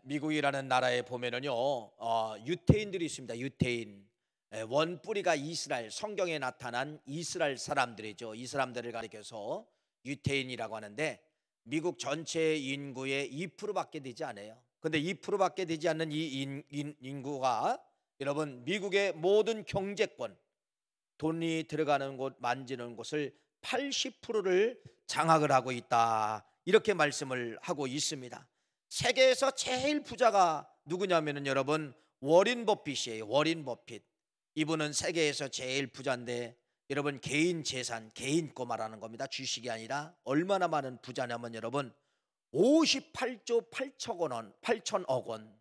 미국이라는 나라에 보면은요, 유태인들이 있습니다. 유태인. 원뿌리가 이스라엘, 성경에 나타난 이스라엘 사람들이죠. 이 사람들을 가리켜서 유태인이라고 하는데, 미국 전체 인구의 2%밖에 되지 않아요. 근데 2%밖에 되지 않는 이 인구가 여러분, 미국의 모든 경제권, 돈이 들어가는 곳, 만지는 곳을 80%를 장악을 하고 있다, 이렇게 말씀을 하고 있습니다. 세계에서 제일 부자가 누구냐면은 여러분, 워린 버핏이에요. 워린 버핏. 이분은 세계에서 제일 부자인데, 여러분, 개인 재산, 개인 거 말하는 겁니다. 주식이 아니라 얼마나 많은 부자냐면 여러분, 58조 8천억 원.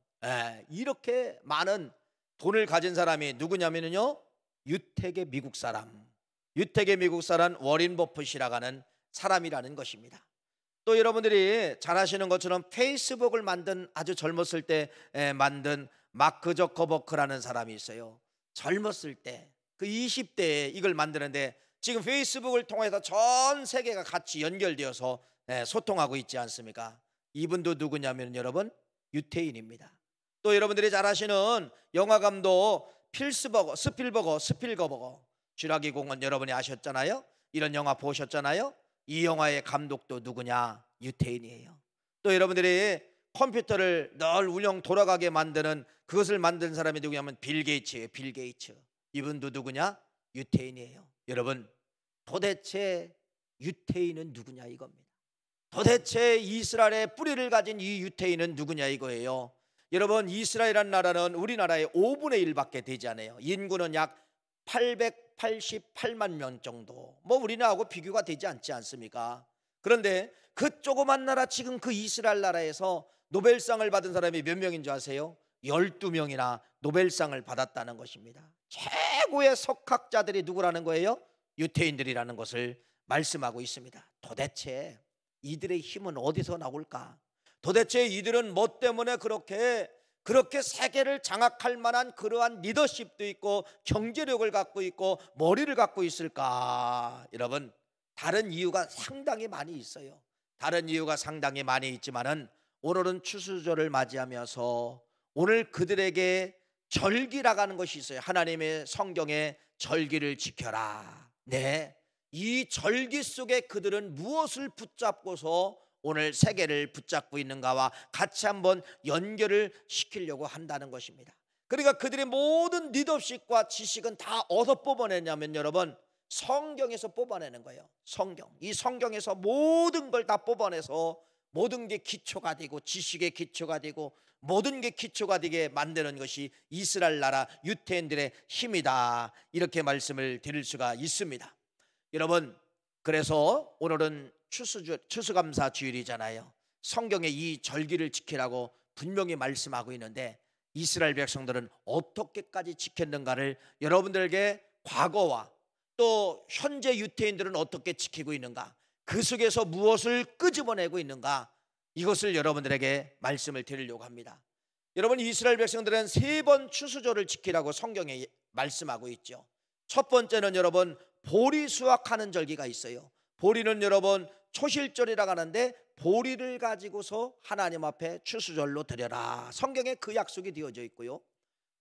이렇게 많은 돈을 가진 사람이 누구냐면요, 유택의 미국 사람, 유택의 미국 사람 워린 버핏이라고 하는 사람이라는 것입니다. 또 여러분들이 잘 아시는 것처럼 페이스북을 만든, 아주 젊었을 때 만든 마크 저커버크라는 사람이 있어요. 젊었을 때, 그 20대에 이걸 만드는데, 지금 페이스북을 통해서 전 세계가 같이 연결되어서 소통하고 있지 않습니까? 이분도 누구냐면 여러분, 유태인입니다. 또 여러분들이 잘 아시는 영화감독 스필버거, 쥐라기 공원 여러분이 아셨잖아요. 이런 영화 보셨잖아요. 이 영화의 감독도 누구냐? 유태인이에요. 또 여러분들이 컴퓨터를 늘 운영 돌아가게 만드는, 그것을 만든 사람이 누구냐면 빌 게이츠예요. 빌 게이츠. 이분도 누구냐? 유태인이에요. 여러분, 도대체 유태인은 누구냐 이겁니다. 도대체 이스라엘의 뿌리를 가진 이 유태인은 누구냐 이거예요. 여러분, 이스라엘이라는 나라는 우리나라의 5분의 1밖에 되지 않아요. 인구는 약 888만 명 정도. 우리나라하고 비교가 되지 않지 않습니까? 그런데 그 조그만 나라, 지금 그 이스라엘 나라에서 노벨상을 받은 사람이 몇 명인 줄 아세요? 12명이나 노벨상을 받았다는 것입니다. 최고의 석학자들이 누구라는 거예요? 유태인들이라는 것을 말씀하고 있습니다. 도대체 이들의 힘은 어디서 나올까? 도대체 이들은 뭐 때문에 그렇게 세계를 장악할 만한 그러한 리더십도 있고 경제력을 갖고 있고 머리를 갖고 있을까? 여러분, 다른 이유가 상당히 많이 있어요. 다른 이유가 상당히 많이 있지만은, 오늘은 추수절을 맞이하면서 오늘 그들에게 절기라고 하는 것이 있어요. 하나님의 성경에 절기를 지켜라. 네, 이 절기 속에 그들은 무엇을 붙잡고서 오늘 세계를 붙잡고 있는가와 같이 한번 연결을 시키려고 한다는 것입니다. 그러니까 그들의 모든 리더십과 지식은 다 어디서 뽑아내냐면 여러분, 성경에서 뽑아내는 거예요. 성경. 이 성경에서 모든 걸 다 뽑아내서 모든 게 기초가 되고, 지식의 기초가 되고, 모든 게 기초가 되게 만드는 것이 이스라엘 나라 유태인들의 힘이다, 이렇게 말씀을 드릴 수가 있습니다. 여러분, 그래서 오늘은 추수감사 주일이잖아요. 성경에 이 절기를 지키라고 분명히 말씀하고 있는데, 이스라엘 백성들은 어떻게까지 지켰는가를 여러분들에게, 과거와 또 현재 유태인들은 어떻게 지키고 있는가, 그 속에서 무엇을 끄집어내고 있는가, 이것을 여러분들에게 말씀을 드리려고 합니다. 여러분, 이스라엘 백성들은 3번 추수절을 지키라고 성경에 말씀하고 있죠. 첫 번째는 여러분, 보리 수확하는 절기가 있어요. 보리는 여러분 초실절이라고 하는데, 보리를 가지고서 하나님 앞에 추수절로 드려라, 성경에 그 약속이 되어져 있고요.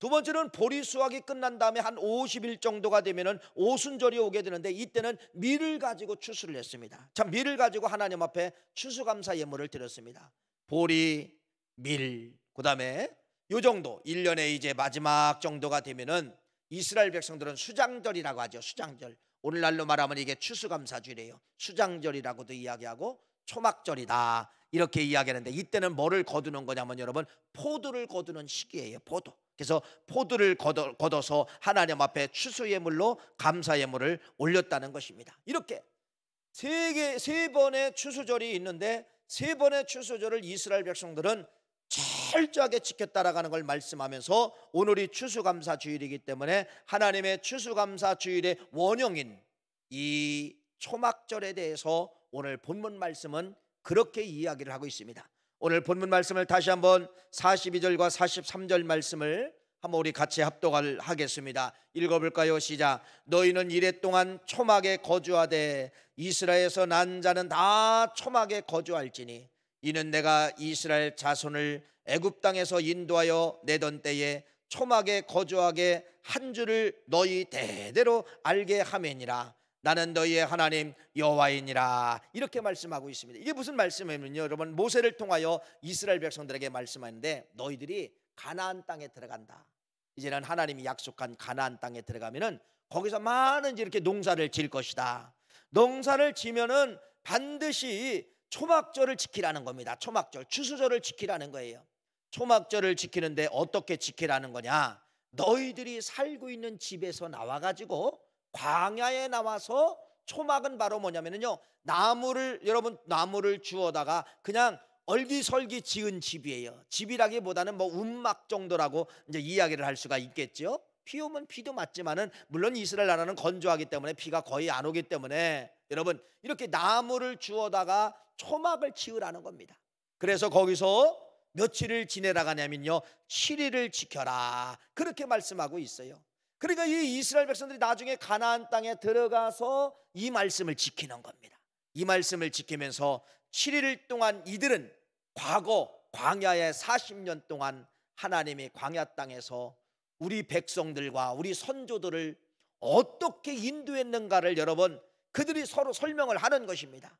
두 번째는 보리 수확이 끝난 다음에 한 50일 정도가 되면은 오순절이 오게 되는데, 이때는 밀을 가지고 추수를 했습니다. 참, 밀을 가지고 하나님 앞에 추수감사 예물을 드렸습니다. 보리, 밀, 그 다음에 요 정도 1년에 이제 마지막 정도가 되면은 이스라엘 백성들은 수장절이라고 하죠. 수장절. 오늘날로 말하면 이게 추수감사주일이에요. 수장절이라고도 이야기하고 초막절이다, 이렇게 이야기하는데, 이때는 뭐를 거두는 거냐면 여러분, 포도를 거두는 시기예요. 포도. 그래서 포도를 걷어서 하나님 앞에 추수예물로 감사예물을 올렸다는 것입니다. 이렇게 세 번의 추수절이 있는데, 3번의 추수절을 이스라엘 백성들은 철저하게 지켰다라는 걸 말씀하면서, 오늘이 추수감사 주일이기 때문에 하나님의 추수감사 주일의 원형인 이 초막절에 대해서 오늘 본문 말씀은 그렇게 이야기를 하고 있습니다. 오늘 본문 말씀을 다시 한번 42절과 43절 말씀을 한번 우리 같이 합독을 하겠습니다. 읽어볼까요? 시작. 너희는 이랫동안 초막에 거주하되 이스라엘에서 난 자는 다 초막에 거주할지니 이는 내가 이스라엘 자손을 애굽 땅에서 인도하여 내던 때에 초막에 거주하게 한 줄을 너희 대대로 알게 하매니라. 나는 너희의 하나님 여호와이니라. 이렇게 말씀하고 있습니다. 이게 무슨 말씀이냐면요, 여러분, 모세를 통하여 이스라엘 백성들에게 말씀하는데, 너희들이 가나안 땅에 들어간다. 이제는 하나님이 약속한 가나안 땅에 들어가면은 거기서 많은 이렇게 농사를 지을 것이다. 농사를 지면은 반드시 초막절을 지키라는 겁니다. 초막절, 추수절을 지키라는 거예요. 초막절을 지키는데 어떻게 지키라는 거냐? 너희들이 살고 있는 집에서 나와가지고 광야에 나와서, 초막은 바로 뭐냐면요, 나무를, 여러분, 나무를 주워다가 그냥 얼기설기 지은 집이에요. 집이라기보다는 뭐 움막 정도라고 이제 이야기를 할 수가 있겠죠. 비 오면 비도 맞지만은, 물론 이스라엘 나라는 건조하기 때문에 비가 거의 안 오기 때문에, 여러분, 이렇게 나무를 주워다가 초막을 지으라는 겁니다. 그래서 거기서 며칠을 지내라고 하냐면요, 7일을 지켜라, 그렇게 말씀하고 있어요. 그러니까 이 이스라엘 백성들이 나중에 가나안 땅에 들어가서 이 말씀을 지키는 겁니다. 이 말씀을 지키면서 7일 동안 이들은 과거 광야의 40년 동안 하나님이 광야 땅에서 우리 백성들과 우리 선조들을 어떻게 인도했는가를, 여러분, 그들이 서로 설명을 하는 것입니다.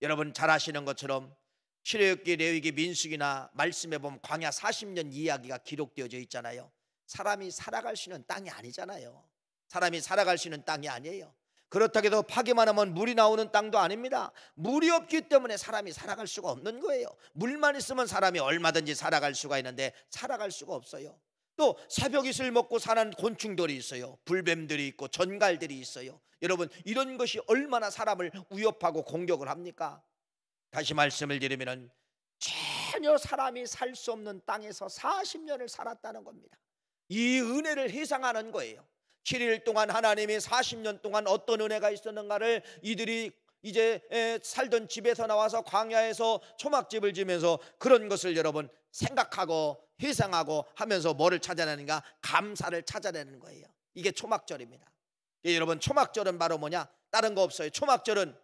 여러분 잘 아시는 것처럼 출애굽기, 레위기, 민수기나 말씀해 보면 광야 40년 이야기가 기록되어져 있잖아요. 사람이 살아갈 수 있는 땅이 아니잖아요. 사람이 살아갈 수 있는 땅이 아니에요. 그렇다고 해도 파기만 하면 물이 나오는 땅도 아닙니다. 물이 없기 때문에 사람이 살아갈 수가 없는 거예요. 물만 있으면 사람이 얼마든지 살아갈 수가 있는데 살아갈 수가 없어요. 또 새벽이슬 먹고 사는 곤충들이 있어요. 불뱀들이 있고 전갈들이 있어요. 여러분, 이런 것이 얼마나 사람을 위협하고 공격을 합니까? 다시 말씀을 드리면 전혀 사람이 살 수 없는 땅에서 40년을 살았다는 겁니다. 이 은혜를 회상하는 거예요. 7일 동안 하나님이 40년 동안 어떤 은혜가 있었는가를 이들이 이제 살던 집에서 나와서 광야에서 초막집을 지면서 그런 것을 여러분 생각하고 회상하고 하면서 뭐를 찾아내는가? 감사를 찾아내는 거예요. 이게 초막절입니다. 여러분, 초막절은 바로 뭐냐? 다른 거 없어요. 초막절은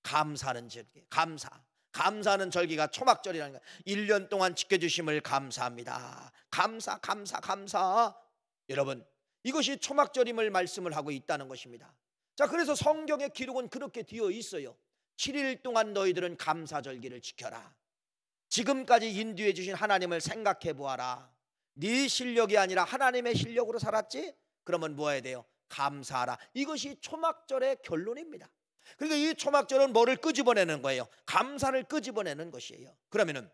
감사하는 절기, 감사하는 절기가 초막절이라는 거예요. 1년 동안 지켜주심을 감사합니다. 감사. 여러분, 이것이 초막절임을 말씀을 하고 있다는 것입니다. 자, 그래서 성경의 기록은 그렇게 되어 있어요. 7일 동안 너희들은 감사절기를 지켜라. 지금까지 인도해 주신 하나님을 생각해 보아라. 네 실력이 아니라 하나님의 실력으로 살았지? 그러면 뭐 해야 돼요? 감사하라. 이것이 초막절의 결론입니다. 그러니까 이 초막절은 뭐를 끄집어내는 거예요? 감사를 끄집어내는 것이에요. 그러면은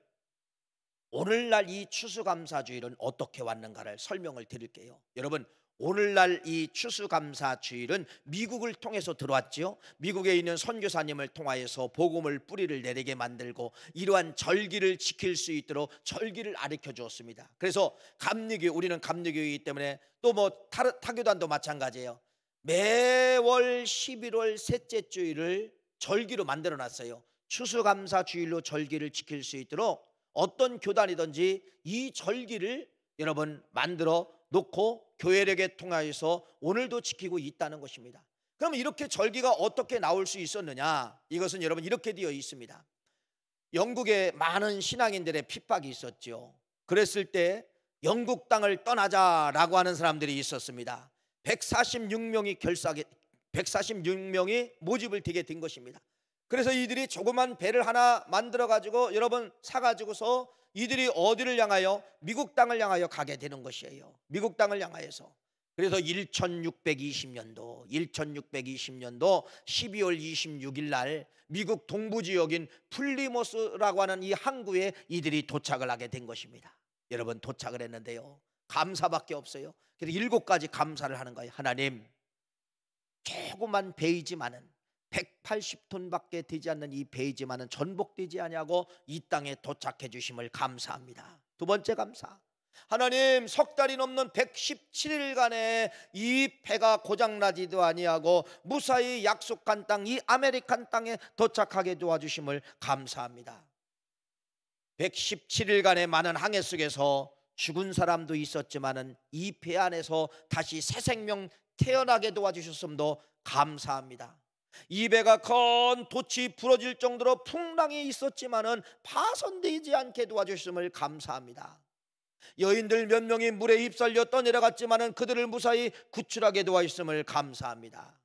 오늘날 이 추수감사주일은 어떻게 왔는가를 설명을 드릴게요. 여러분, 오늘날 이 추수감사주일은 미국을 통해서 들어왔죠. 미국에 있는 선교사님을 통하여서 복음을 뿌리를 내리게 만들고 이러한 절기를 지킬 수 있도록 절기를 가르쳐 주었습니다. 그래서 감리교, 우리는 감리교이기 때문에 또 뭐 타교단도 마찬가지예요. 매월 11월 셋째 주일을 절기로 만들어 놨어요. 추수감사주일로 절기를 지킬 수 있도록 어떤 교단이든지 이 절기를 여러분 만들어 놓고 교회력에 통하여서 오늘도 지키고 있다는 것입니다. 그럼 이렇게 절기가 어떻게 나올 수 있었느냐? 이것은 여러분 이렇게 되어 있습니다. 영국에 많은 신앙인들의 핍박이 있었죠. 그랬을 때 영국 땅을 떠나자라고 하는 사람들이 있었습니다. 146명이 모집을 되게 된 것입니다. 그래서 이들이 조그만 배를 하나 만들어 가지고 여러분 사가지고서 이들이 어디를 향하여? 미국 땅을 향하여 가게 되는 것이에요. 미국 땅을 향하여서. 그래서 1620년도 12월 26일 날 미국 동부 지역인 플리모스라고 하는 이 항구에 이들이 도착을 하게 된 것입니다. 여러분, 도착을 했는데요, 감사밖에 없어요. 그래서 7가지 감사를 하는 거예요. 하나님, 조그만 배이지만은 180톤밖에 되지 않는 이 배이지만은 전복되지 아니하고 이 땅에 도착해 주심을 감사합니다. 두 번째 감사, 하나님, 석 달이 넘는 117일간에 이 배가 고장나지도 아니하고 무사히 약속한 땅, 이 아메리칸 땅에 도착하게 도와주심을 감사합니다. 117일간의 많은 항해 속에서 죽은 사람도 있었지만은 이 배 안에서 다시 새 생명 태어나게 도와주셨음도 감사합니다. 이배가 큰 돛이 부러질 정도로 풍랑이 있었지만은 파손되지 않게 도와주심을 감사합니다. 여인들 몇 명이 물에 휩쓸려 떠내려갔지만은 그들을 무사히 구출하게 도와주심을 감사합니다.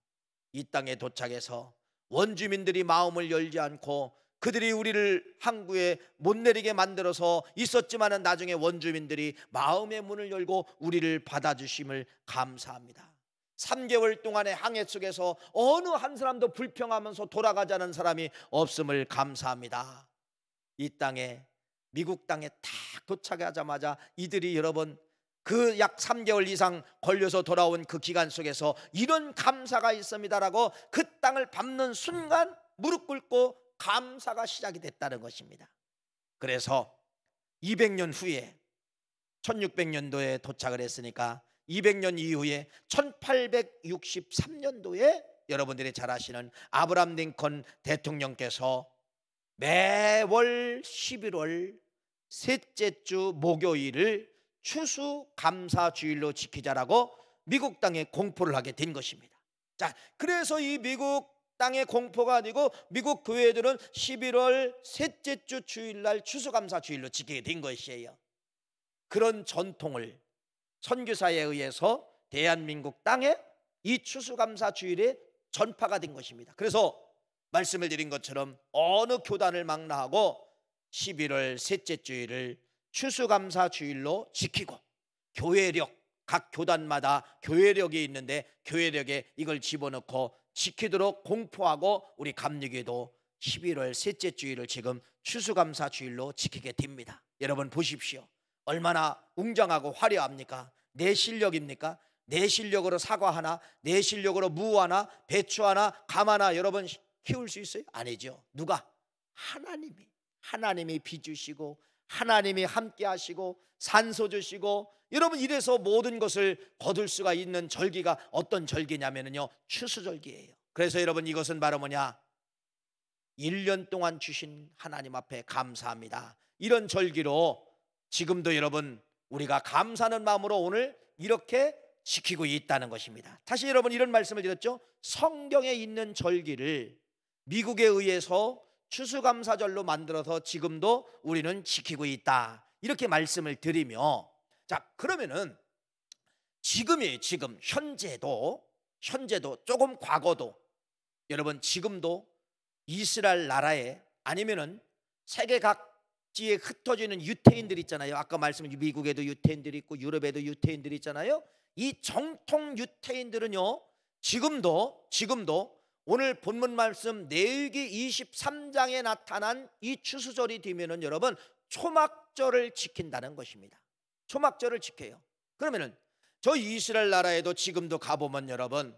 이 땅에 도착해서 원주민들이 마음을 열지 않고 그들이 우리를 항구에 못 내리게 만들어서 있었지만은 나중에 원주민들이 마음의 문을 열고 우리를 받아주심을 감사합니다. 3개월 동안의 항해 속에서 어느 한 사람도 불평하면서 돌아가자는 사람이 없음을 감사합니다. 이 땅에, 미국 땅에 딱 도착하자마자 이들이 여러분 그 약 3개월 이상 걸려서 돌아온 그 기간 속에서 이런 감사가 있습니다라고 그 땅을 밟는 순간 무릎 꿇고 감사가 시작이 됐다는 것입니다. 그래서 200년 후에 1600년도에 도착을 했으니까 200년 이후에 1863년도에 여러분들이 잘 아시는 아브라함 링컨 대통령께서 매월 11월 셋째 주 목요일을 추수감사주일로 지키자라고 미국 땅에 공포를 하게 된 것입니다. 자, 그래서 이 미국 땅의 공포가 아니고 미국 교회들은 11월 셋째 주 주일날 추수감사주일로 지키게 된 것이에요. 그런 전통을 선교사에 의해서 대한민국 땅에 이 추수감사주일에 전파가 된 것입니다. 그래서 말씀을 드린 것처럼 어느 교단을 망라하고 11월 셋째 주일을 추수감사주일로 지키고 교회력, 각 교단마다 교회력이 있는데 교회력에 이걸 집어넣고 지키도록 공포하고 우리 감리교도 11월 셋째 주일을 지금 추수감사주일로 지키게 됩니다. 여러분 보십시오. 얼마나 웅장하고 화려합니까? 내 실력입니까? 내 실력으로 사과 하나, 내 실력으로 무 하나, 배추 하나, 감 하나 여러분 키울 수 있어요? 아니죠. 누가? 하나님이 비 주시고 하나님이 함께 하시고 산소 주시고 여러분 이래서 모든 것을 거둘 수가 있는 절기가 어떤 절기냐면요 추수절기예요. 그래서 여러분 이것은 바로 뭐냐? 1년 동안 주신 하나님 앞에 감사합니다. 이런 절기로 지금도 여러분 우리가 감사하는 마음으로 오늘 이렇게 지키고 있다는 것입니다. 다시 여러분 이런 말씀을 드렸죠. 성경에 있는 절기를 미국에 의해서 추수감사절로 만들어서 지금도 우리는 지키고 있다 이렇게 말씀을 드리며, 자 그러면은 지금 현재도 조금 과거도 여러분 지금도 이스라엘 나라에 아니면은 세계 각지에 흩어지는 유태인들 있잖아요. 아까 말씀드린 미국에도 유태인들이 있고 유럽에도 유태인들이 있잖아요. 이 정통 유태인들은요 지금도 오늘 본문 말씀 레위기 23장에 나타난 이 추수절이 되면은 여러분 초막절을 지킨다는 것입니다. 초막절을 지켜요. 그러면은 저 이스라엘 나라에도 지금도 가보면 여러분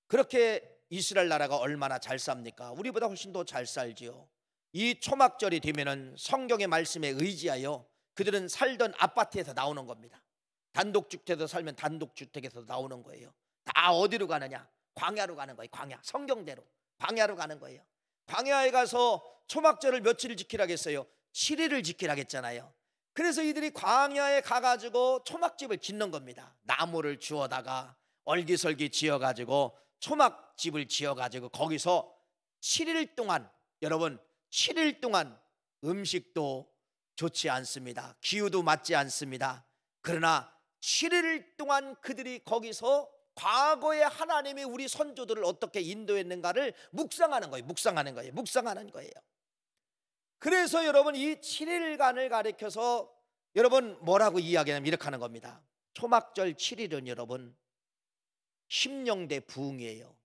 그렇게 이스라엘 나라가 얼마나 잘 삽니까? 우리보다 훨씬 더 잘 살지요. 이 초막절이 되면은 성경의 말씀에 의지하여 그들은 살던 아파트에서 나오는 겁니다. 단독주택에서 살면 단독주택에서 나오는 거예요. 다 어디로 가느냐? 광야로 가는 거예요. 광야, 성경대로 광야로 가는 거예요. 광야에 가서 초막절을 며칠을 지키라겠어요? 7일을 지키라겠잖아요. 그래서 이들이 광야에 가가지고 초막집을 짓는 겁니다. 나무를 주워다가 얼기설기 지어가지고 초막집을 지어가지고 거기서 7일 동안 여러분 7일 동안 음식도 좋지 않습니다. 기후도 맞지 않습니다. 그러나 7일 동안 그들이 거기서 과거에 하나님이 우리 선조들을 어떻게 인도했는가를 묵상하는 거예요. 그래서 여러분 이 7일간을 가리켜서 여러분 뭐라고 이야기하냐면 이렇게 하는 겁니다. 초막절 7일은 여러분 심령대 부흥이에요.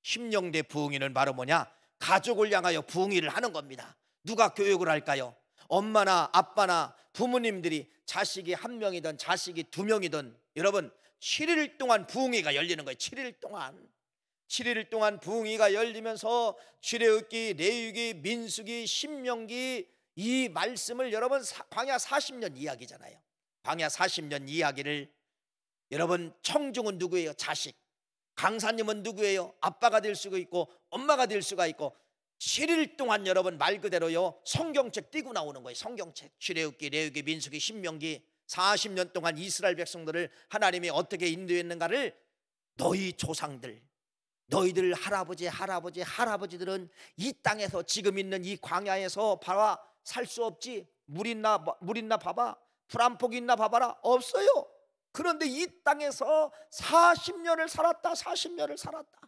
심령대 부흥이는 바로 뭐냐? 가족을 향하여 부흥회를 하는 겁니다. 누가 교육을 할까요? 엄마나 아빠나 부모님들이 자식이 1명이든 자식이 2명이든 여러분 7일 동안 부흥회가 열리는 거예요. 7일 동안 부흥회가 열리면서 출애굽기, 레위기, 민수기, 신명기 이 말씀을 여러분 광야 40년 이야기잖아요. 광야 40년 이야기를 여러분 청중은 누구예요? 자식. 강사님은 누구예요? 아빠가 될 수가 있고 엄마가 될 수가 있고 7일 동안 여러분 말 그대로요 성경책 띄고 나오는 거예요. 성경책 출애굽기, 레위기, 민수기, 신명기 40년 동안 이스라엘 백성들을 하나님이 어떻게 인도했는가를 너희 조상들 너희들 할아버지들은 이 땅에서 지금 있는 이 광야에서 봐라 살 수 없지. 물 있나 봐봐. 풀 한 폭 있나 봐봐라. 없어요. 그런데 이 땅에서 40년을 살았다. 40년을 살았다.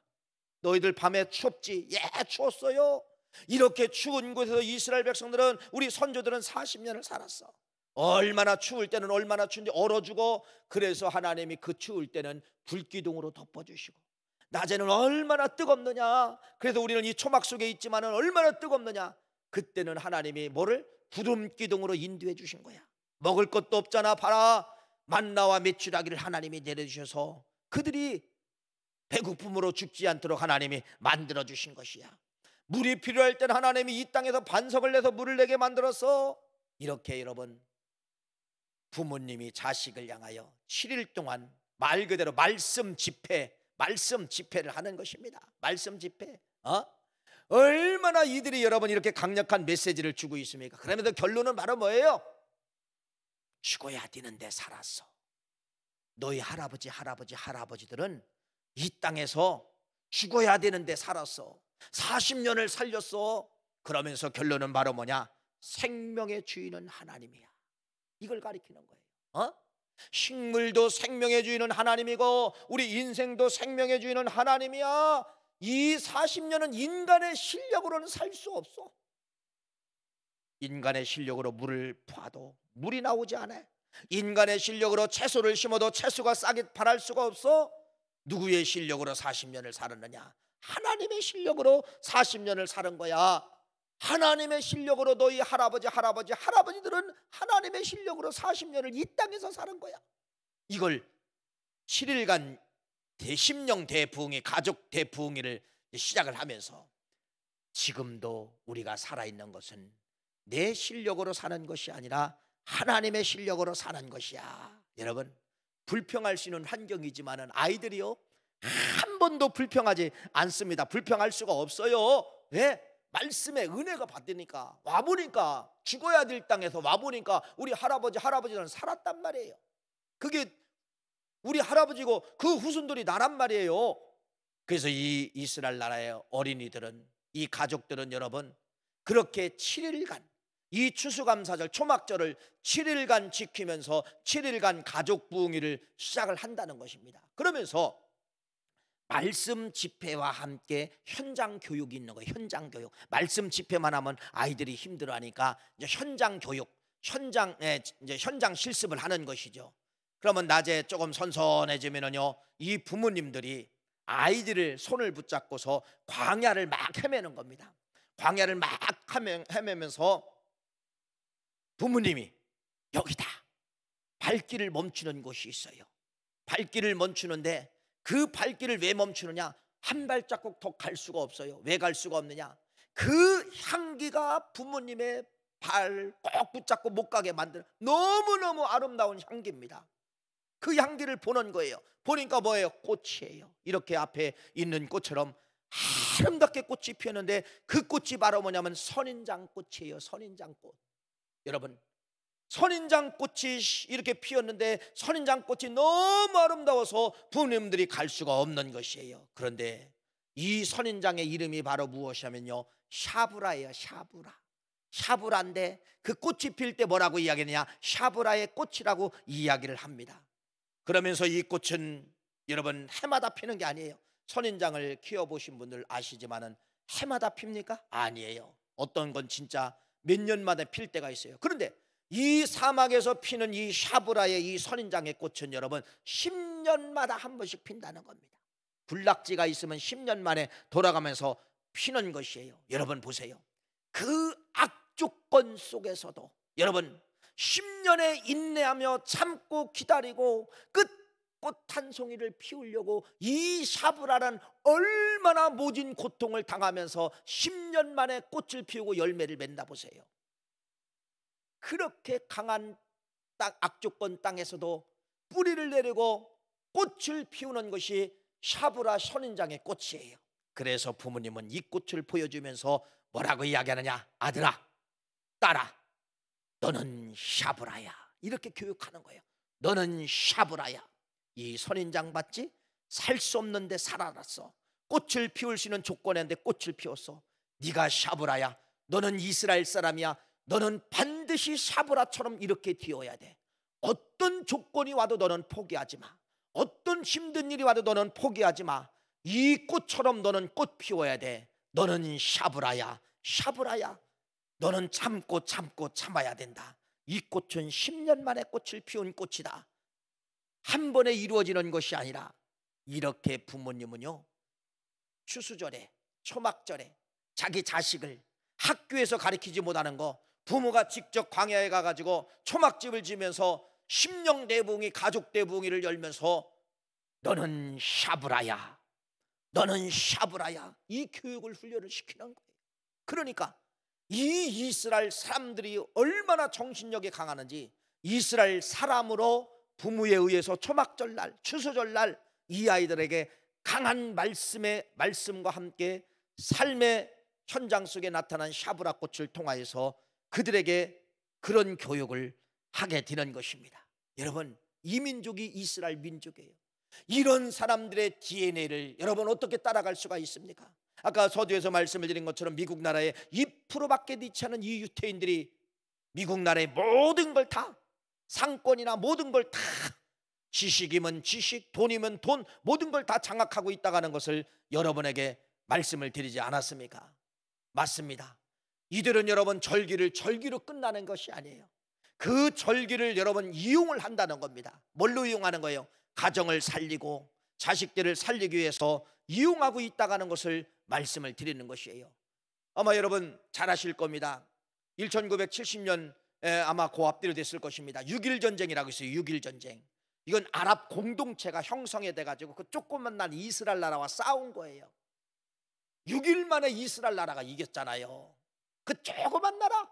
너희들 밤에 춥지? 예, 추웠어요. 이렇게 추운 곳에서 이스라엘 백성들은, 우리 선조들은 40년을 살았어. 얼마나 추울 때는 얼마나 추운지 얼어 죽어. 그래서 하나님이 그 추울 때는 불기둥으로 덮어주시고, 낮에는 얼마나 뜨겁느냐. 그래서 우리는 이 초막 속에 있지만은 얼마나 뜨겁느냐. 그때는 하나님이 뭐를? 구름기둥으로 인도해 주신 거야. 먹을 것도 없잖아. 봐라, 만나와 메추라기를 하나님이 내려주셔서 그들이 배고픔으로 죽지 않도록 하나님이 만들어 주신 것이야. 물이 필요할 때는 하나님이 이 땅에서 반석을 내서 물을 내게 만들어서, 이렇게 여러분, 부모님이 자식을 향하여 7일 동안 말 그대로 말씀 집회를 하는 것입니다. 말씀 집회. 얼마나 이들이 여러분 이렇게 강력한 메시지를 주고 있습니까? 그러면서 결론은 바로 뭐예요? 죽어야 되는데 살았어. 너희 할아버지들은 이 땅에서 죽어야 되는데 살았어. 40년을 살렸어. 그러면서 결론은 바로 뭐냐? 생명의 주인은 하나님이야. 이걸 가리키는 거예요. 식물도 생명의 주인은 하나님이고 우리 인생도 생명의 주인은 하나님이야. 이 40년은 인간의 실력으로는 살 수 없어. 인간의 실력으로 물을 파도 물이 나오지 않아. 인간의 실력으로 채소를 심어도 채소가 싸게 자랄 수가 없어. 누구의 실력으로 40년을 살았느냐? 하나님의 실력으로 40년을 사는 거야. 하나님의 실력으로 너희 할아버지들은 하나님의 실력으로 40년을 이 땅에서 사는 거야. 이걸 7일간 대심령 대부흥회, 가족 대부흥회를 시작을 하면서, 지금도 우리가 살아있는 것은 내 실력으로 사는 것이 아니라 하나님의 실력으로 사는 것이야. 여러분, 불평할 수 있는 환경이지만은 아이들이요 한 번도 불평하지 않습니다. 불평할 수가 없어요. 왜? 말씀의 은혜가 받으니까. 와보니까, 죽어야 될 땅에서 와보니까 우리 할아버지들은 살았단 말이에요. 그게 우리 할아버지고 그 후손들이 나란 말이에요. 그래서 이 이스라엘 나라의 어린이들은, 이 가족들은 여러분 그렇게 7일간 이 추수감사절 초막절을 7일간 지키면서 7일간 가족 부흥회를 시작을 한다는 것입니다. 그러면서 말씀 집회와 함께 현장 교육이 있는 거예요. 현장 교육. 말씀 집회만 하면 아이들이 힘들어하니까 이제 현장 교육, 현장 실습을 하는 것이죠. 그러면 낮에 조금 선선해지면은요, 이 부모님들이 아이들을 손을 붙잡고서 광야를 막 헤매는 겁니다. 광야를 막 헤매면서 부모님이 여기다, 발길을 멈추는 곳이 있어요. 발길을 멈추는데 그 발길을 왜 멈추느냐? 한 발자국 더 갈 수가 없어요. 왜 갈 수가 없느냐? 그 향기가 부모님의 발 꼭 붙잡고 못 가게 만드는 너무너무 아름다운 향기입니다. 그 향기를 보는 거예요. 보니까 뭐예요? 꽃이에요. 이렇게 앞에 있는 꽃처럼 아름답게 꽃이 피었는데 그 꽃이 바로 뭐냐면 선인장꽃이에요. 선인장꽃. 여러분, 선인장꽃이 이렇게 피었는데 선인장꽃이 너무 아름다워서 부모님들이 갈 수가 없는 것이에요. 그런데 이 선인장의 이름이 바로 무엇이냐면요, 샤브라예요. 샤브라인데 그 꽃이 필 때 뭐라고 이야기하느냐? 샤브라의 꽃이라고 이야기를 합니다. 그러면서 이 꽃은 여러분 해마다 피는 게 아니에요. 선인장을 키워보신 분들 아시지만은 해마다 핍니까? 아니에요. 어떤 건 진짜 몇 년마다 필 때가 있어요. 그런데 이 사막에서 피는 이 샤브라의 이 선인장의 꽃은 여러분 10년마다 한 번씩 핀다는 겁니다. 군락지가 있으면 10년 만에 돌아가면서 피는 것이에요. 여러분 보세요. 그 악조건 속에서도 여러분 10년에 인내하며 참고 기다리고 꽃 한 송이를 피우려고 이 샤브라는 얼마나 모진 고통을 당하면서 10년 만에 꽃을 피우고 열매를 맺나 보세요. 그렇게 강한 악조건 땅에서도 뿌리를 내리고 꽃을 피우는 것이 샤브라 선인장의 꽃이에요. 그래서 부모님은 이 꽃을 보여주면서 뭐라고 이야기하느냐? 아들아, 딸아, 너는 샤브라야. 이렇게 교육하는 거예요. 너는 샤브라야. 이 선인장 봤지? 살 수 없는데 살아났어. 꽃을 피울 수 있는 조건인데 꽃을 피웠어. 네가 샤브라야, 너는 이스라엘 사람이야. 너는 반드시 샤브라처럼 이렇게 되어야 돼. 어떤 조건이 와도 너는 포기하지 마. 어떤 힘든 일이 와도 너는 포기하지 마. 이 꽃처럼 너는 꽃 피워야 돼. 너는 샤브라야, 샤브라야. 너는 참고 참고 참아야 된다. 이 꽃은 10년 만에 꽃을 피운 꽃이다. 한 번에 이루어지는 것이 아니라, 이렇게 부모님은요, 추수절에, 초막절에 자기 자식을 학교에서 가르치지 못하는 거 부모가 직접 광야에 가가지고 초막집을 지면서 심령 대붕이, 가족 대붕이를 열면서 너는 샤브라야, 너는 샤브라야, 이 교육을 훈련을 시키는 거예요. 그러니까 이 이스라엘 사람들이 얼마나 정신력이 강하는지, 이스라엘 사람으로 부모에 의해서 초막절날, 추수절날 이 아이들에게 강한 말씀과 함께 삶의 현장 속에 나타난 샤브라 꽃을 통하여서 그들에게 그런 교육을 하게 되는 것입니다. 여러분, 이 민족이 이스라엘 민족이에요. 이런 사람들의 DNA를 여러분 어떻게 따라갈 수가 있습니까? 아까 서두에서 말씀을 드린 것처럼 미국 나라에 2%밖에 되지 않은 이 유태인들이 미국 나라의 모든 걸 다, 상권이나 모든 걸 다, 지식이면 지식, 돈이면 돈, 모든 걸 다 장악하고 있다는 것을 여러분에게 말씀을 드리지 않았습니까? 맞습니다. 이들은 여러분 절기를 절기로 끝나는 것이 아니에요. 그 절기를 여러분 이용을 한다는 겁니다. 뭘로 이용하는 거예요? 가정을 살리고 자식들을 살리기 위해서 이용하고 있다는 것을 말씀을 드리는 것이에요. 아마 여러분 잘 아실 겁니다. 1970년 아마 그 앞뒤로 됐을 것입니다. 6.1 전쟁이라고 있어요. 6.1 전쟁. 이건 아랍 공동체가 형성이 돼가지고 그 조그만 이스라엘 나라와 싸운 거예요. 6일 만에 이스라엘 나라가 이겼잖아요. 그 조그만 나라,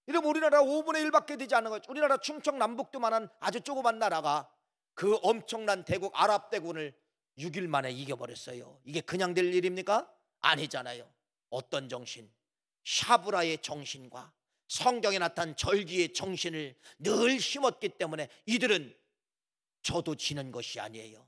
이러면 우리나라 5분의 1밖에 되지 않은 거죠. 우리나라 충청남북도만한 아주 조그만 나라가 그 엄청난 대국 아랍 대군을 6일 만에 이겨버렸어요. 이게 그냥 될 일입니까? 아니잖아요. 어떤 정신? 샤브라의 정신과 성경에 나타난 절기의 정신을 늘 심었기 때문에 이들은 저도 지는 것이 아니에요.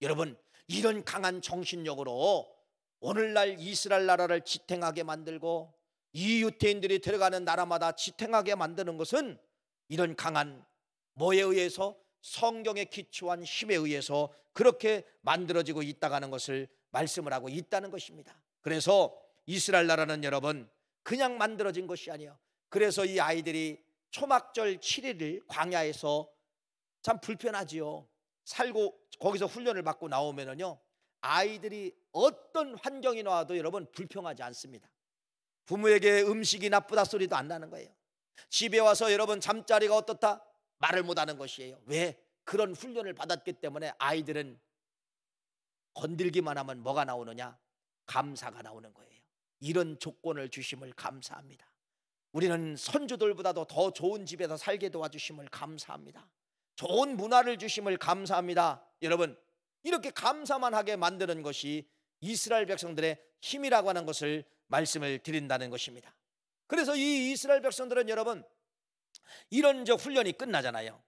여러분, 이런 강한 정신력으로 오늘날 이스라엘 나라를 지탱하게 만들고 이 유태인들이 들어가는 나라마다 지탱하게 만드는 것은 이런 강한 뭐에 의해서? 성경에 기초한 힘에 의해서 그렇게 만들어지고 있다는 것을 말씀을 하고 있다는 것입니다. 그래서 이스라엘 나라는 여러분 그냥 만들어진 것이 아니에요. 그래서 이 아이들이 초막절 7일을 광야에서 참 불편하지요. 살고 거기서 훈련을 받고 나오면은요, 아이들이 어떤 환경이 나와도 여러분 불평하지 않습니다. 부모에게 음식이 나쁘다 소리도 안 나는 거예요. 집에 와서 여러분 잠자리가 어떻다? 말을 못하는 것이에요. 왜? 그런 훈련을 받았기 때문에 아이들은 건들기만 하면 뭐가 나오느냐? 감사가 나오는 거예요. 이런 조건을 주심을 감사합니다. 우리는 선조들보다도 더 좋은 집에서 살게 도와주심을 감사합니다. 좋은 문화를 주심을 감사합니다. 여러분, 이렇게 감사만 하게 만드는 것이 이스라엘 백성들의 힘이라고 하는 것을 말씀을 드린다는 것입니다. 그래서 이 이스라엘 백성들은 여러분 이런 훈련이 끝나잖아요.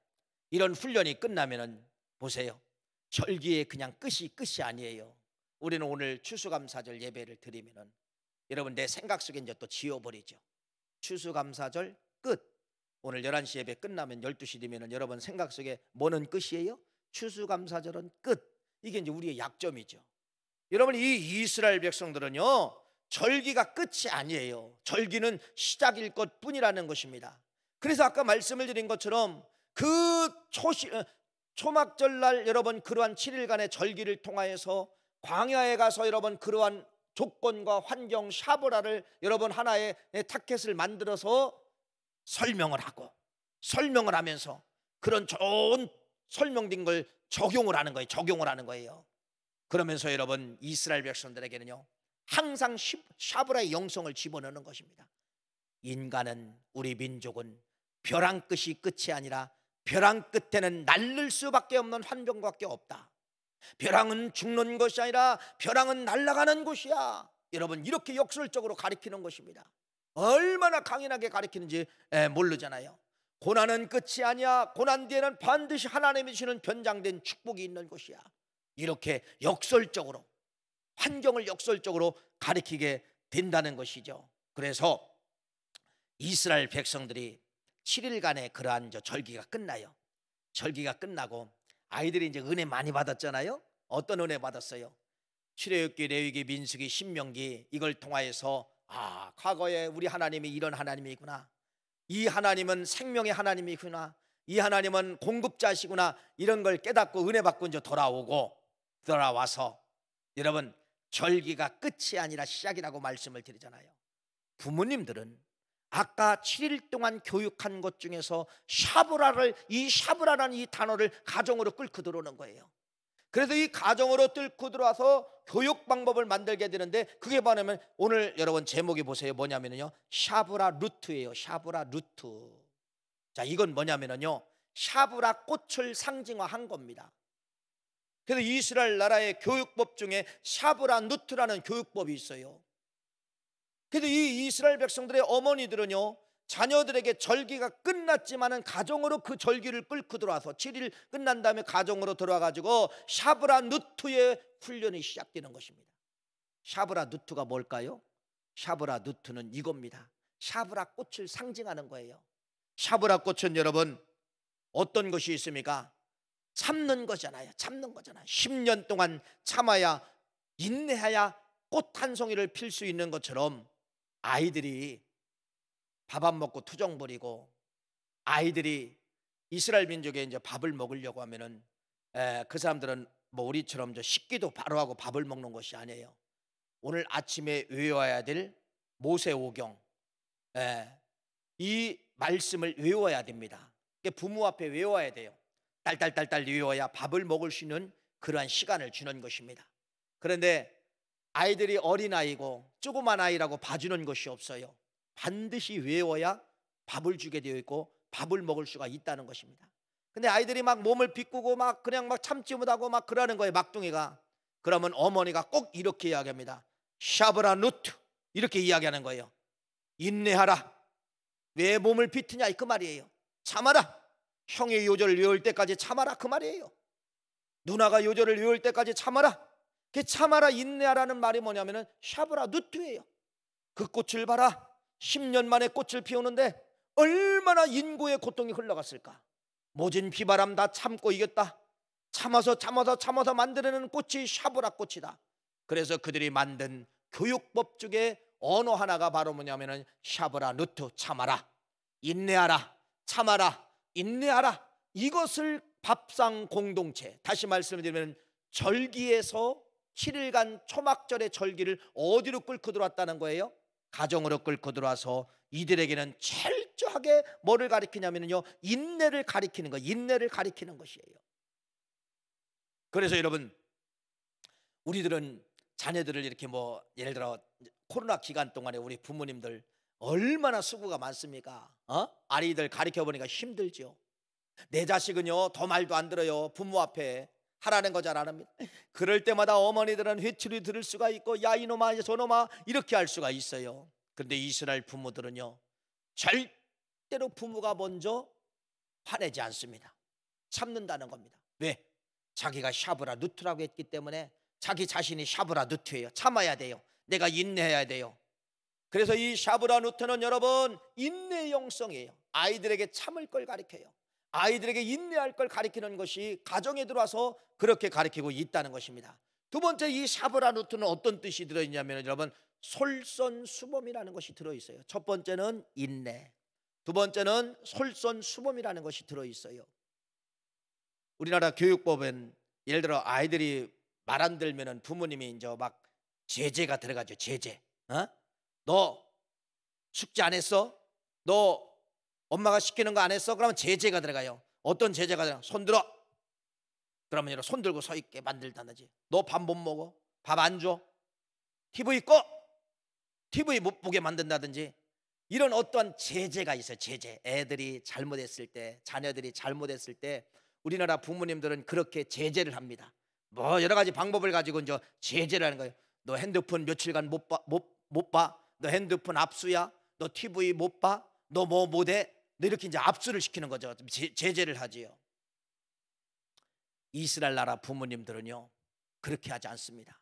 이런 훈련이 끝나면은 보세요, 절기에 그냥 끝이 아니에요. 우리는 오늘 추수감사절 예배를 드리면은 여러분 내 생각 속에 이제 또 지워버리죠. 추수감사절 끝. 오늘 11시 예배 끝나면 12시 되면은 여러분 생각 속에 뭐는 끝이에요? 추수감사절은 끝. 이게 이제 우리의 약점이죠. 여러분 이 이스라엘 백성들은요 절기가 끝이 아니에요. 절기는 시작일 것뿐이라는 것입니다. 그래서 아까 말씀을 드린 것처럼 그 초막절날 여러분 그러한 7일간의 절기를 통하여서 광야에 가서 여러분 그러한 조건과 환경 샤브라를 여러분 하나의 타켓을 만들어서 설명을 하면서 그런 좋은 설명된 걸 적용을 하는 거예요. 그러면서 여러분 이스라엘 백성들에게는요 항상 샤브라의 영성을 집어넣는 것입니다. 인간은, 우리 민족은 벼랑 끝이 아니라 벼랑 끝에는 날릴 수밖에 없는 환경밖에 없다. 벼랑은 죽는 것이 아니라 벼랑은 날아가는 곳이야. 여러분 이렇게 역설적으로 가리키는 것입니다. 얼마나 강인하게 가리키는지 모르잖아요. 고난은 끝이 아니야. 고난 뒤에는 반드시 하나님이 주시는 변장된 축복이 있는 것이야. 이렇게 역설적으로 환경을 역설적으로 가리키게 된다는 것이죠. 그래서 이스라엘 백성들이 7일간의 그러한 절기가 끝나요. 절기가 끝나고 아이들이 이제 은혜 많이 받았잖아요. 어떤 은혜 받았어요? 출애굽기, 레위기, 민수기, 신명기 이걸 통하여서 과거에 우리 하나님이 이런 하나님이구나, 이 하나님은 생명의 하나님이구나, 이 하나님은 공급자시구나, 이런 걸 깨닫고 은혜 받고 이제 돌아와서 여러분, 절기가 끝이 아니라 시작이라고 말씀을 드리잖아요. 부모님들은 아까 7일 동안 교육한 것 중에서 샤브라라는 이 단어를 가정으로 끌고 들어오는 거예요. 그래서 이 가정으로 뚫고 들어와서 교육 방법을 만들게 되는데, 그게 뭐냐면 오늘 여러분 제목이 보세요. 뭐냐면요, 샤브라 루트예요. 샤브라 루트. 자, 이건 뭐냐면요, 샤브라 꽃을 상징화한 겁니다. 그래서 이스라엘 나라의 교육법 중에 샤브라 누트라는 교육법이 있어요. 그래서 이 이스라엘 백성들의 어머니들은요, 자녀들에게 절기가 끝났지만은 가정으로 그 절기를 끌고 들어와서 7일 끝난 다음에 가정으로 들어와가지고 샤브라 누트의 훈련이 시작되는 것입니다. 샤브라 누트가 뭘까요? 샤브라 누트는 이겁니다. 샤브라 꽃을 상징하는 거예요. 샤브라 꽃은 여러분 어떤 것이 있습니까? 참는 거잖아요. 참는 거잖아요. 10년 동안 참아야, 인내해야 꽃 한 송이를 필 수 있는 것처럼, 아이들이 밥 안 먹고 투정 부리고, 아이들이 이스라엘 민족에 이제 밥을 먹으려고 하면은 그 사람들은 뭐 우리처럼 식기도 바로 하고 밥을 먹는 것이 아니에요. 오늘 아침에 외워야 될 모세오경, 이 말씀을 외워야 됩니다. 부모 앞에 외워야 돼요. 딸딸딸딸 외워야 밥을 먹을 수 있는 그러한 시간을 주는 것입니다. 그런데 아이들이 어린아이고 조그만 아이라고 봐주는 것이 없어요. 반드시 외워야 밥을 주게 되어 있고 밥을 먹을 수가 있다는 것입니다. 근데 아이들이 막 몸을 비꾸고 막 그냥 막 참지 못하고 막 그러는 거예요, 막둥이가. 그러면 어머니가 꼭 이렇게 이야기합니다. 샤브라 누트, 이렇게 이야기하는 거예요. 인내하라. 왜 몸을 비트냐, 그 말이에요. 참아라. 형의 요절을 외울 때까지 참아라, 그 말이에요. 누나가 요절을 외울 때까지 참아라. 그 참아라, 인내하라는 말이 뭐냐면은 샤브라 누트예요. 그 꽃을 봐라. 10년 만에 꽃을 피우는데 얼마나 인고의 고통이 흘러갔을까. 모진 비바람 다 참고 이겼다. 참아서 만들어내는 꽃이 샤브라 꽃이다. 그래서 그들이 만든 교육법 중에 언어 하나가 바로 뭐냐면은 샤브라 누트, 참아라, 인내하라, 참아라, 인내하라. 이것을 밥상 공동체, 다시 말씀드리면 절기에서 7일간 초막절의 절기를 어디로 끌고 들어왔다는 거예요? 가정으로 끌고 들어와서 이들에게는 철저하게 뭐를 가리키냐면요, 인내를 가리키는 거, 인내를 가리키는 것이에요. 그래서 여러분, 우리들은 자녀들을 이렇게 뭐 예를 들어 코로나 기간 동안에 우리 부모님들 얼마나 수고가 많습니까? 아이들 가르쳐 보니까 힘들죠. 내 자식은요 더 말도 안 들어요. 부모 앞에 하라는 거 잘 안 합니다. 그럴 때마다 어머니들은 회초리 들을 수가 있고, 야 이놈아 저놈아 이렇게 할 수가 있어요. 그런데 이스라엘 부모들은요 절대로 부모가 먼저 화내지 않습니다. 참는다는 겁니다. 왜? 자기가 샤브라 누트라고 했기 때문에 자기 자신이 샤브라 누트예요. 참아야 돼요. 내가 인내해야 돼요. 그래서 이 샤브라 누트는 여러분 인내의 영성이에요. 아이들에게 참을 걸 가르쳐요. 아이들에게 인내할 걸 가르치는 것이 가정에 들어와서 그렇게 가르치고 있다는 것입니다. 두 번째, 이 샤브라 누트는 어떤 뜻이 들어있냐면 여러분 솔선수범이라는 것이 들어있어요. 첫 번째는 인내, 두 번째는 솔선수범이라는 것이 들어있어요. 우리나라 교육법엔 예를 들어 아이들이 말 안 들면은 부모님이 이제 막 제재가 들어가죠. 제재. 너 숙제 안 했어? 너 엄마가 시키는 거 안 했어? 그러면 제재가 들어가요. 어떤 제재가 들어가? 손 들어. 그러면 여러분 손 들고 서 있게 만들다든지, 너 밥 못 먹어? 밥 안 줘? TV 꺼. TV 못 보게 만든다든지, 이런 어떠한 제재가 있어요. 제재. 애들이 잘못했을 때, 자녀들이 잘못했을 때 우리나라 부모님들은 그렇게 제재를 합니다. 뭐 여러 가지 방법을 가지고 이제 제재를 하는 거예요. 너 핸드폰 며칠간 못 봐. 너 핸드폰 압수야. 너 TV 못 봐. 너 뭐 못해. 너 이렇게 이제 압수를 시키는 거죠. 제재를 하지요. 이스라엘 나라 부모님들은요 그렇게 하지 않습니다.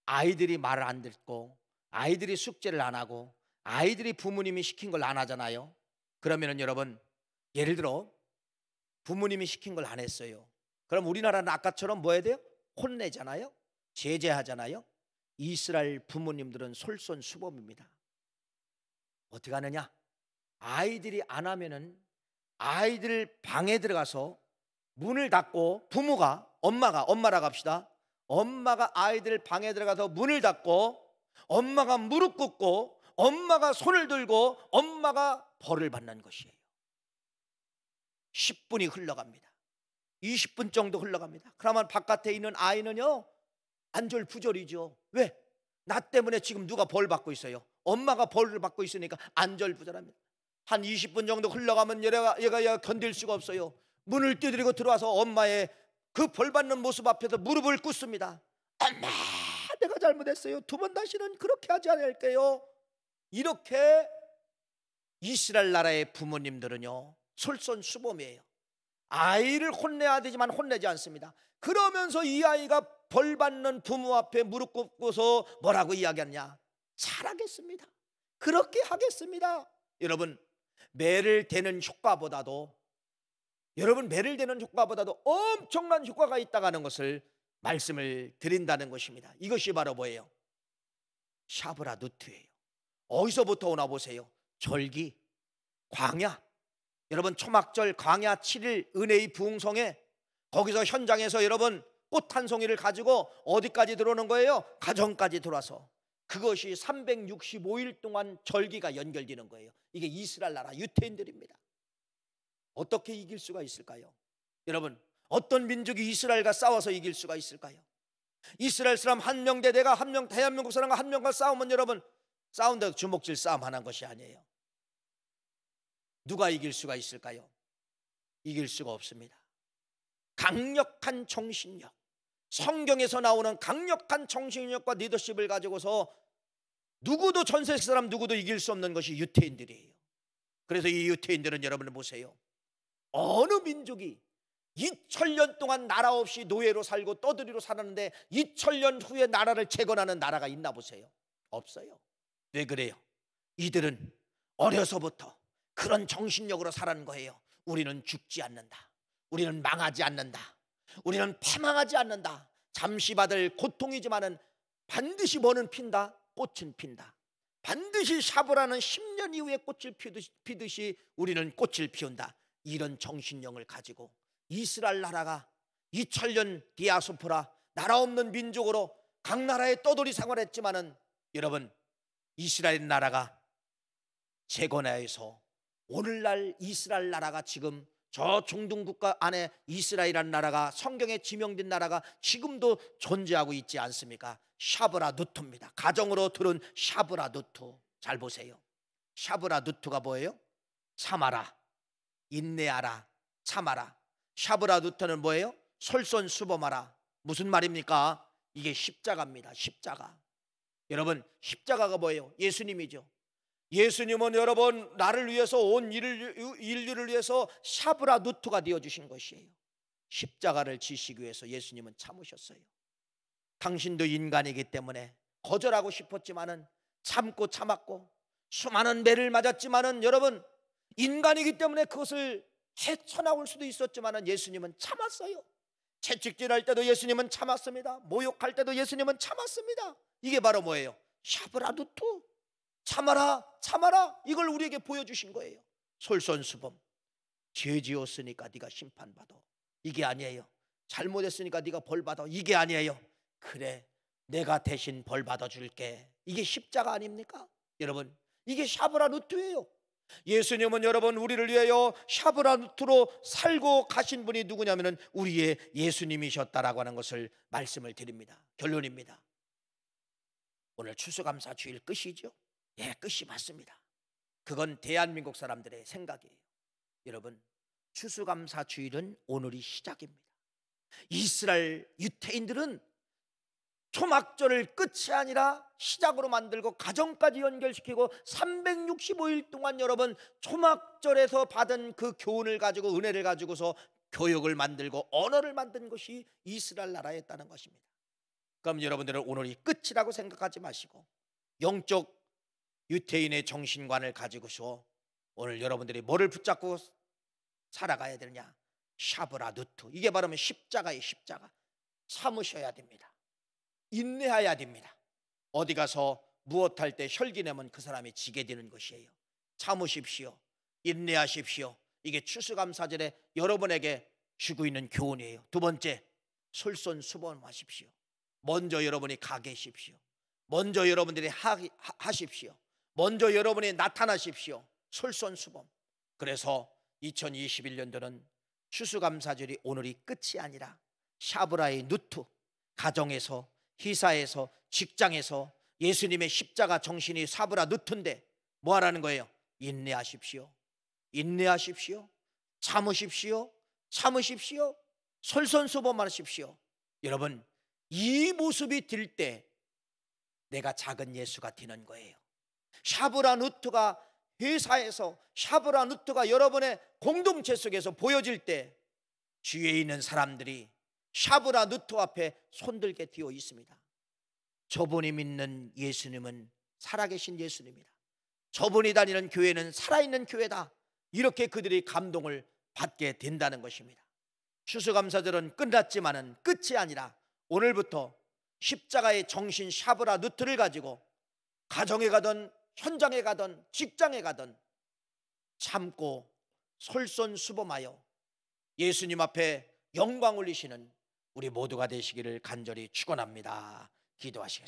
아이들이 말을 안 듣고, 아이들이 숙제를 안 하고, 아이들이 부모님이 시킨 걸 안 하잖아요. 그러면은 여러분, 예를 들어 부모님이 시킨 걸 안 했어요. 그럼 우리나라는 아까처럼 뭐 해야 돼요? 혼내잖아요. 제재하잖아요. 이스라엘 부모님들은 솔선수범입니다. 어떻게 하느냐? 아이들이 안 하면은 아이들 방에 들어가서 문을 닫고, 부모가, 엄마라고 합시다. 엄마가 아이들 방에 들어가서 문을 닫고, 엄마가 무릎 꿇고, 엄마가 손을 들고, 엄마가 벌을 받는 것이에요. 10분이 흘러갑니다. 20분 정도 흘러갑니다. 그러면 바깥에 있는 아이는요, 안절부절이죠. 왜? 나 때문에 지금 누가 벌 받고 있어요. 엄마가 벌을 받고 있으니까 안절부절합니다. 한 20분 정도 흘러가면 얘가 견딜 수가 없어요. 문을 두드리고 들어와서 엄마의 그 벌 받는 모습 앞에서 무릎을 꿇습니다. 엄마, 내가 잘못했어요. 두 번 다시는 그렇게 하지 않을게요. 이렇게 이스라엘 나라의 부모님들은요, 솔선수범이에요. 아이를 혼내야 되지만 혼내지 않습니다. 그러면서 이 아이가 벌 받는 부모 앞에 무릎 꿇고서 뭐라고 이야기하냐? 잘하겠습니다. 그렇게 하겠습니다. 여러분, 매를 대는 효과보다도 엄청난 효과가 있다는 것을 말씀을 드린다는 것입니다. 이것이 바로 뭐예요? 샤브라 누트예요. 어디서부터 오나 보세요. 절기, 광야. 여러분, 초막절 광야 7일 은혜의 부흥성에, 거기서 현장에서 여러분 꽃 한 송이를 가지고 어디까지 들어오는 거예요? 가정까지 들어와서 그것이 365일 동안 절기가 연결되는 거예요. 이게 이스라엘 나라 유태인들입니다. 어떻게 이길 수가 있을까요? 여러분, 어떤 민족이 이스라엘과 싸워서 이길 수가 있을까요? 이스라엘 사람 한 명 대 내가 한 명, 대한민국 사람과 한 명과 싸우면 여러분, 싸운다고 주먹질 싸움 하는 것이 아니에요. 누가 이길 수가 있을까요? 이길 수가 없습니다. 강력한 정신력, 성경에서 나오는 강력한 정신력과 리더십을 가지고서 누구도, 전세 사람 누구도 이길 수 없는 것이 유태인들이에요. 그래서 이 유태인들은 여러분 보세요. 어느 민족이 2000년 동안 나라 없이 노예로 살고 떠들이로 살았는데 2000년 후에 나라를 재건하는 나라가 있나 보세요. 없어요. 왜 그래요? 이들은 어려서부터 그런 정신력으로 살아는 거예요. 우리는 죽지 않는다. 우리는 망하지 않는다. 우리는 패망하지 않는다. 잠시 받을 고통이지만은 반드시 뭐는 핀다? 꽃은 핀다. 반드시 샤브라는 10년 이후에 꽃을 피듯이 우리는 꽃을 피운다. 이런 정신력을 가지고 이스라엘 나라가 2000년 디아스포라, 나라 없는 민족으로 각 나라에 떠돌이 생활했지만은 여러분, 이스라엘 나라가 재건하여서 오늘날 이스라엘 나라가 지금 저 중동 국가 안에 이스라엘이라는 나라가, 성경에 지명된 나라가 지금도 존재하고 있지 않습니까? 샤브라 누트입니다. 가정으로 들은 샤브라 누트. 잘 보세요. 샤브라 누트가 뭐예요? 참아라, 인내하라, 참아라. 샤브라 누트는 뭐예요? 솔선수범하라. 무슨 말입니까? 이게 십자가입니다. 십자가. 여러분, 십자가가 뭐예요? 예수님이죠. 예수님은 여러분, 나를 위해서, 온 인류를 위해서 샤브라 누트가 되어주신 것이에요. 십자가를 지시기 위해서 예수님은 참으셨어요. 당신도 인간이기 때문에 거절하고 싶었지만은 참고 참았고, 수많은 매를 맞았지만은 여러분, 인간이기 때문에 그것을 헤쳐나올 수도 있었지만은 예수님은 참았어요. 채찍질할 때도 예수님은 참았습니다. 모욕할 때도 예수님은 참았습니다. 이게 바로 뭐예요? 샤브라 누트. 참아라, 참아라. 이걸 우리에게 보여주신 거예요. 솔선수범. 죄 지었으니까 네가 심판받아. 이게 아니에요. 잘못했으니까 네가 벌받아. 이게 아니에요. 그래, 내가 대신 벌받아 줄게. 이게 십자가 아닙니까? 여러분, 이게 샤브라 누트예요. 예수님은 여러분, 우리를 위하여 샤브라 누트로 살고 가신 분이 누구냐면은 우리의 예수님이셨다라고 하는 것을 말씀을 드립니다. 결론입니다. 오늘 추수감사 주일 끝이죠? 예, 끝이 맞습니다. 그건 대한민국 사람들의 생각이에요. 여러분, 추수감사 주일은 오늘이 시작입니다. 이스라엘 유태인들은 초막절을 끝이 아니라 시작으로 만들고 가정까지 연결시키고 365일 동안 여러분, 초막절에서 받은 그 교훈을 가지고, 은혜를 가지고서 교육을 만들고 언어를 만든 것이 이스라엘 나라였다는 것입니다. 그럼 여러분들은 오늘이 끝이라고 생각하지 마시고 영적 유태인의 정신관을 가지고서 오늘 여러분들이 뭐를 붙잡고 살아가야 되느냐? 샤브라 누트. 이게 바로 십자가의 십자가. 참으셔야 됩니다. 인내해야 됩니다. 어디 가서 무엇할 때 혈기 내면 그 사람이 지게 되는 것이에요. 참으십시오. 인내하십시오. 이게 추수감사절에 여러분에게 주고 있는 교훈이에요. 두 번째, 솔선수범하십시오. 먼저 여러분이 가 계십시오. 먼저 여러분들이 하십시오. 먼저 여러분이 나타나십시오. 솔선수범. 그래서 2021년도는 추수감사절이 오늘이 끝이 아니라 샤브라의 누트, 가정에서, 회사에서, 직장에서 예수님의 십자가 정신이 샤브라 누트인데 뭐 하라는 거예요? 인내하십시오. 인내하십시오. 참으십시오. 참으십시오. 솔선수범하십시오. 여러분, 이 모습이 들 때 내가 작은 예수가 되는 거예요. 샤브라 누트가 회사에서, 샤브라 누트가 여러분의 공동체 속에서 보여질 때 주위에 있는 사람들이 샤브라 누트 앞에 손들게 되어 있습니다. 저분이 믿는 예수님은 살아계신 예수님이다. 저분이 다니는 교회는 살아있는 교회다. 이렇게 그들이 감동을 받게 된다는 것입니다. 추수감사절은 끝났지만은 끝이 아니라 오늘부터 십자가의 정신 샤브라 누트를 가지고 가정에 가든 현장에 가든 직장에 가든 참고 솔선수범하여 예수님 앞에 영광 올리시는 우리 모두가 되시기를 간절히 축원합니다. 기도하시겠습니다.